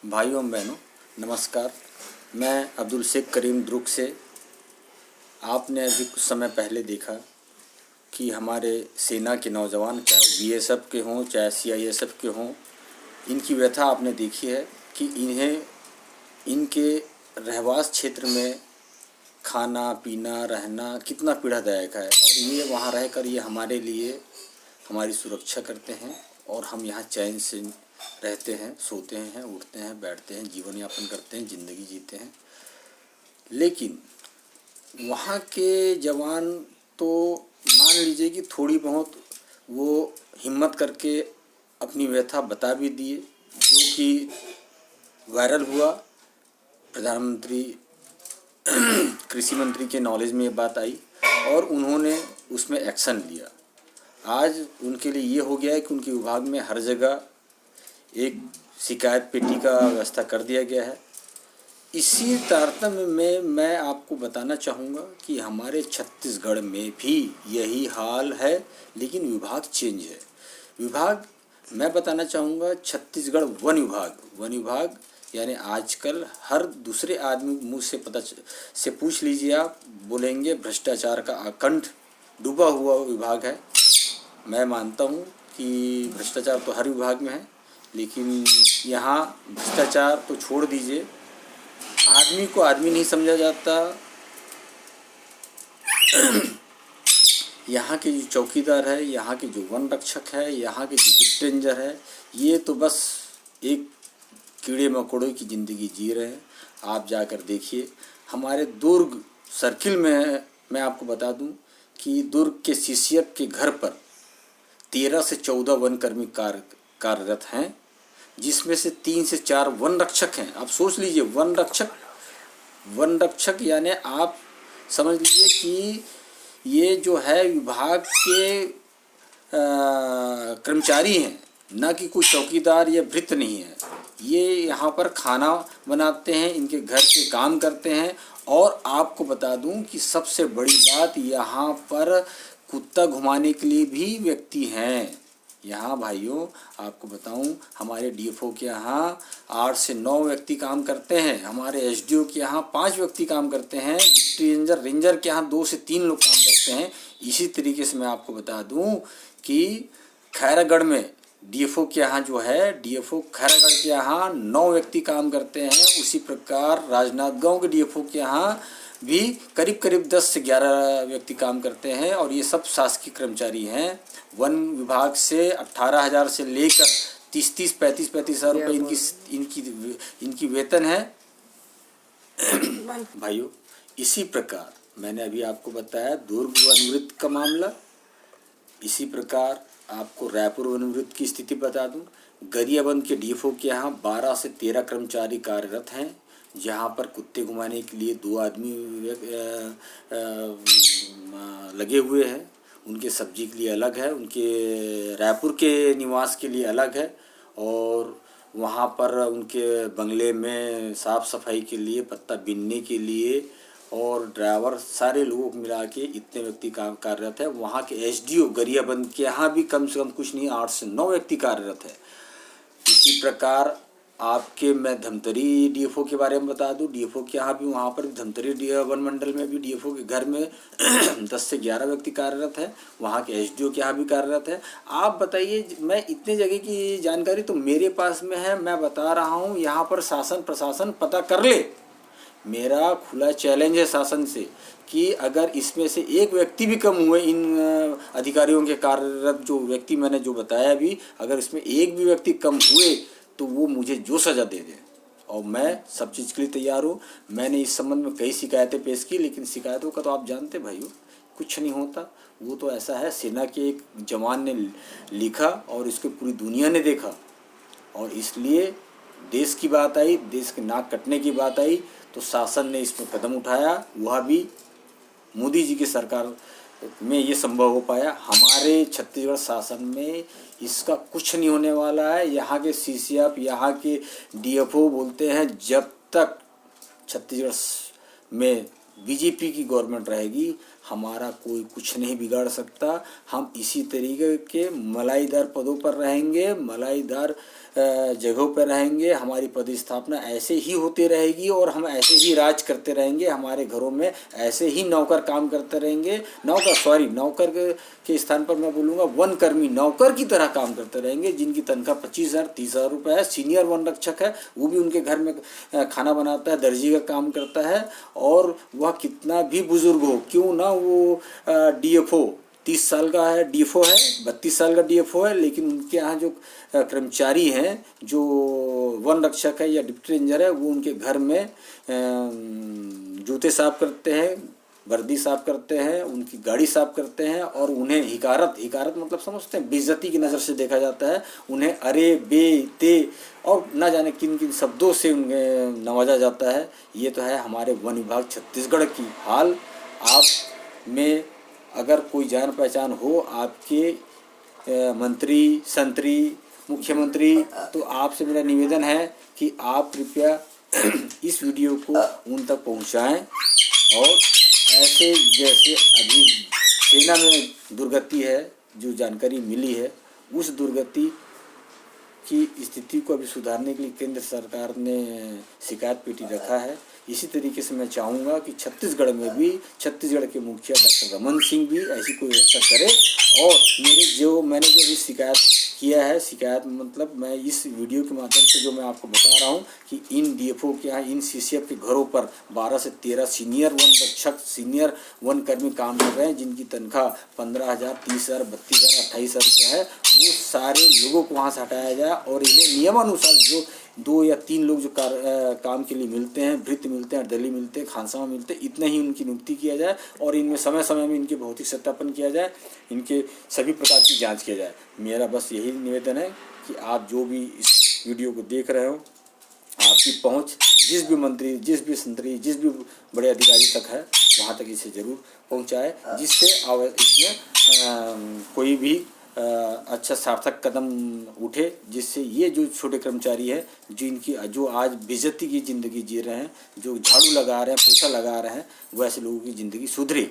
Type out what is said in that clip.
भाइयों और बहनों नमस्कार। मैं अब्दुल शेख करीम दुर्ग से। आपने अभी कुछ समय पहले देखा कि हमारे सेना के नौजवान, चाहे वो बीएसएफ के हों चाहे सीआईएसएफ के हों, इनकी व्यथा आपने देखी है कि इन्हें इनके रहवास क्षेत्र में खाना पीना रहना कितना पीड़ादायक है। और ये वहाँ रहकर ये हमारे लिए हमारी सुरक्षा करते हैं और हम यहाँ चैन से रहते हैं, सोते हैं, उठते हैं, बैठते हैं, जीवन यापन करते हैं, ज़िंदगी जीते हैं। लेकिन वहाँ के जवान तो मान लीजिए कि थोड़ी बहुत वो हिम्मत करके अपनी व्यथा बता भी दिए, जो कि वायरल हुआ। प्रधानमंत्री कृषि मंत्री के नॉलेज में ये बात आई और उन्होंने उसमें एक्शन लिया। आज उनके लिए ये हो गया है कि उनके विभाग में हर जगह एक शिकायत पेटी का व्यवस्था कर दिया गया है। इसी तारतम्य में मैं आपको बताना चाहूँगा कि हमारे छत्तीसगढ़ में भी यही हाल है, लेकिन विभाग चेंज है। विभाग मैं बताना चाहूँगा छत्तीसगढ़ वन विभाग यानी आजकल हर दूसरे आदमी मुँह से पूछ लीजिए, आप बोलेंगे भ्रष्टाचार का अकंठ डूबा हुआ विभाग है। मैं मानता हूँ कि भ्रष्टाचार तो हर विभाग में है, लेकिन यहाँ भ्रष्टाचार तो छोड़ दीजिए, आदमी को आदमी नहीं समझा जाता। यहाँ के जो चौकीदार है, यहाँ के जो वन रक्षक है, यहाँ के जो डिप्टी रेंजर है, ये तो बस एक कीड़े मकोड़ों की ज़िंदगी जी रहे हैं। आप जाकर देखिए हमारे दुर्ग सर्किल में। मैं आपको बता दूं कि दुर्ग के सीसीएफ के घर पर 13 से 14 वनकर्मी कार्यरत हैं, जिसमें से 3 से 4 वन रक्षक हैं। आप सोच लीजिए, वन रक्षक यानी आप समझ लीजिए कि ये जो है विभाग के कर्मचारी हैं, ना कि कोई चौकीदार या भृत्य नहीं है। ये यहाँ पर खाना बनाते हैं, इनके घर के काम करते हैं। और आपको बता दूं कि सबसे बड़ी बात, यहाँ पर कुत्ता घुमाने के लिए भी व्यक्ति हैं। यहाँ भाइयों आपको बताऊं, हमारे डीएफओ के यहाँ 8 से 9 व्यक्ति काम करते हैं, हमारे एसडीओ के यहाँ 5 व्यक्ति काम करते हैं, डिप्टी रेंजर के यहाँ 2 से 3 लोग काम करते हैं। इसी तरीके से मैं आपको बता दूं कि खैरागढ़ में डीएफओ के यहाँ जो है, डीएफओ खैरागढ़ के यहाँ 9 व्यक्ति काम करते हैं। उसी प्रकार राजनांदगांव के डीएफओ के यहाँ भी करीब 10 से 11 व्यक्ति काम करते हैं और ये सब शासकीय कर्मचारी हैं। वन विभाग से 18,000 से लेकर 30 35 हज़ार रुपये इनकी वेतन है। भाइयों इसी प्रकार मैंने अभी आपको बताया दुर्ग वनवृत्त का मामला। इसी प्रकार आपको रायपुर वनवृत्त की स्थिति बता दूं। गरियाबंद के डीएफओ के यहाँ 12 से 13 कर्मचारी कार्यरत हैं, जहाँ पर कुत्ते घुमाने के लिए 2 आदमी लगे हुए हैं। उनके सब्जी के लिए अलग है, उनके रायपुर के निवास के लिए अलग है, और वहाँ पर उनके बंगले में साफ़ सफाई के लिए, पत्ता बीनने के लिए और ड्राइवर, सारे लोगों को मिला के इतने व्यक्ति काम कार्यरत है। वहाँ के एसडीओ गरियाबंद के यहाँ भी कम से कम कुछ नहीं 8 से 9 व्यक्ति कार्यरत है। इसी प्रकार आपके मैं धमतरी डीएफओ के बारे में बता दूं। डीएफओ के यहाँ भी, वहाँ पर धमतरी वन मंडल में भी डीएफओ के घर में 10 से 11 व्यक्ति कार्यरत है। वहाँ के एसडीओ के यहाँ भी कार्यरत है। आप बताइए, मैं इतने जगह की जानकारी तो मेरे पास में है, मैं बता रहा हूँ, यहाँ पर शासन प्रशासन पता कर ले। मेरा खुला चैलेंज है शासन से कि अगर इसमें से एक व्यक्ति भी कम हुए, इन अधिकारियों के कार्यरत जो व्यक्ति मैंने जो बताया अभी, अगर इसमें एक भी व्यक्ति कम हुए तो वो मुझे जो सज़ा दे दे, और मैं सब चीज़ के लिए तैयार हूँ। मैंने इस संबंध में कई शिकायतें पेश की, लेकिन शिकायतों का तो आप जानते भाइयों कुछ नहीं होता। वो तो ऐसा है, सेना के एक जवान ने लिखा और इसको पूरी दुनिया ने देखा, और इसलिए देश की बात आई, देश के नाक कटने की बात आई तो शासन ने इसमें कदम उठाया। वह भी मोदी जी की सरकार में ये संभव हो पाया। हमारे छत्तीसगढ़ शासन में इसका कुछ नहीं होने वाला है। यहाँ के सीसीएफ, यहाँ के डीएफओ बोलते हैं जब तक छत्तीसगढ़ में बीजेपी की गवर्नमेंट रहेगी हमारा कोई कुछ नहीं बिगाड़ सकता। हम इसी तरीके के मलाईदार पदों पर रहेंगे, मलाईदार जगहों पर रहेंगे, हमारी पदस्थापना ऐसे ही होती रहेगी और हम ऐसे ही राज करते रहेंगे। हमारे घरों में ऐसे ही नौकर काम करते रहेंगे, नौकर के स्थान पर मैं बोलूँगा वन कर्मी नौकर की तरह काम करते रहेंगे, जिनकी तनख्वाह 25,000 30,000 रुपये है। सीनियर वन रक्षक है, वो भी उनके घर में खाना बनाता है, दर्जी का काम करता है, और वह कितना भी बुजुर्ग हो क्यों ना, वो DFO 30 साल का है, DFO है, 32 साल का DFO है, लेकिन उनके यहाँ जो कर्मचारी हैं, जो वन रक्षक है या डिप्टी रेंजर है, वो उनके घर में जूते साफ करते हैं, वर्दी साफ करते हैं, उनकी गाड़ी साफ करते हैं, और उन्हें हिकारत मतलब समझते हैं, बेइज्जती की नज़र से देखा जाता है। उन्हें अरे बे ते और ना जाने किन किन शब्दों से उन्हें नवाजा जाता है। ये तो है हमारे वन विभाग छत्तीसगढ़ की हाल। आप में अगर कोई जान पहचान हो, आपके मंत्री संतरी मुख्यमंत्री, तो आपसे मेरा निवेदन है कि आप कृपया इस वीडियो को उन तक पहुंचाएं, और ऐसे जैसे अभी सेना में दुर्गति है, जो जानकारी मिली है, उस दुर्गति की स्थिति को अभी सुधारने के लिए केंद्र सरकार ने शिकायत पेटी रखा है। इसी तरीके से मैं चाहूँगा कि छत्तीसगढ़ में भी छत्तीसगढ़ के मुखिया डॉक्टर रमन सिंह भी ऐसी कोई व्यवस्था करे। और मैंने जो अभी शिकायत किया है, शिकायत मतलब मैं इस वीडियो के माध्यम से जो मैं आपको बता रहा हूँ कि इन DFO के यहाँ, इन CCF के घरों पर 12 से 13 सीनियर वन रक्षक, सीनियर वन कर्मी काम कर रहे हैं, जिनकी तनख्वाह 15,000 30,000 32,000 28,000 रुपये है। वो सारे लोगों को वहाँ से हटाया जाए, और इन्हें नियमानुसार जो 2 या 3 लोग जो काम के लिए मिलते हैं, भृत्य मिलते हैं, दली मिलते हैं, खानसामा मिलते हैं, इतने ही उनकी नियुक्ति किया जाए, और इनमें समय समय में इनके भौतिक सत्यापन किया जाए, इनके सभी प्रकार की जांच किया जाए। मेरा बस यही निवेदन है कि आप जो भी इस वीडियो को देख रहे हो, आपकी पहुंच जिस भी मंत्री, जिस भी संतरी, जिस भी बड़े अधिकारी तक है, वहाँ तक इसे ज़रूर पहुँचाए, जिससे इसमें कोई भी अच्छा सार्थक कदम उठे, जिससे ये जो छोटे कर्मचारी है, जो आज बेइज्जती की ज़िंदगी जी रहे हैं, जो झाड़ू लगा रहे हैं, पोछा लगा रहे हैं, वैसे लोगों की ज़िंदगी सुधरे।